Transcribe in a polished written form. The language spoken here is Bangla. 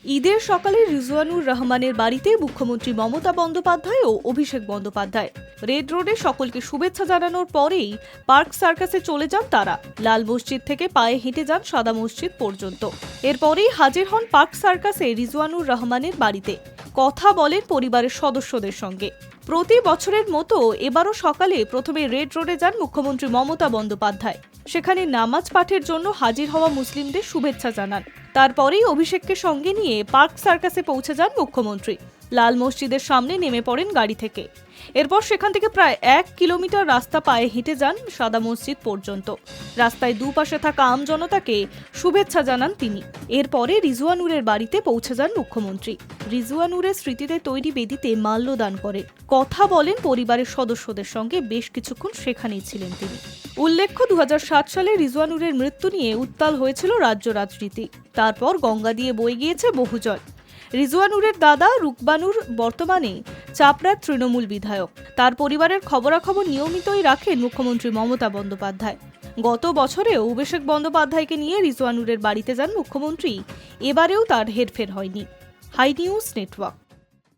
ঈদের সকালে রিজওয়ানুর রহমানের বাড়িতে মুখ্যমন্ত্রী মমতা বন্দ্যোপাধ্যায় ও অভিষেক বন্দ্যোপাধ্যায় রেড রোডে সকলকে শুভেচ্ছা জানানোর পরেই পার্ক সার্কাসে চলে যান তারা। লাল মসজিদ থেকে পায়ে হেঁটে যান সাদা মসজিদ পর্যন্ত। এরপরেই হাজির হন পার্ক সার্কাসে রিজওয়ানুর রহমানের বাড়িতে। কথা বলেন পরিবারের সদস্যদের সঙ্গে। প্রতি বছরের মতো এবারও সকালে প্রথমে রেড রোডে যান মুখ্যমন্ত্রী মমতা বন্দ্যোপাধ্যায়। সেখানে নামাজ পাঠের জন্য হাজির হওয়া মুসলিমদের শুভেচ্ছা জানান। তারপরেই অভিষেককে সঙ্গে নিয়ে পার্ক সার্কাসে পৌঁছে যান মুখ্যমন্ত্রী। লাল মসজিদের সামনে নেমে পড়েন গাড়ি থেকে। এরপর সেখান থেকে প্রায় 1 কিলোমিটার রাস্তা পায়ে হেঁটে যান সাদা মসজিদ পর্যন্ত। রাস্তায় দুপাশে থাকা আম জনতাকে শুভেচ্ছা জানান তিনি। এরপরে রিজওয়ানুরের বাড়িতে পৌঁছে যান মুখ্যমন্ত্রী। রিজওয়ানুরের স্মৃতিতে তৈরি বেদিতে মাল্যদান করেন। কথা বলেন পরিবারের সদস্যদের সঙ্গে। বেশ কিছুক্ষণ সেখানেই ছিলেন তিনি। উল্লেখ্য, 2007 সালে রিজওয়ানুরের মৃত্যু নিয়ে উত্তাল হয়েছিল রাজ্য রাজনীতি। তারপর গঙ্গা দিয়ে বয়ে গিয়েছে বহু জল। রিজওয়ানুরের দাদা রুকবানুর বর্তমানে চাপড়ার তৃণমূল বিধায়ক। তার পরিবারের খবরাখবর নিয়মিতই রাখেন মুখ্যমন্ত্রী মমতা বন্দ্যোপাধ্যায়। গত বছরেও অভিষেক বন্দ্যোপাধ্যায়কে নিয়ে রিজওয়ানুরের বাড়িতে যান মুখ্যমন্ত্রী। এবারেও তার হেরফের হয়নি। Hi News network.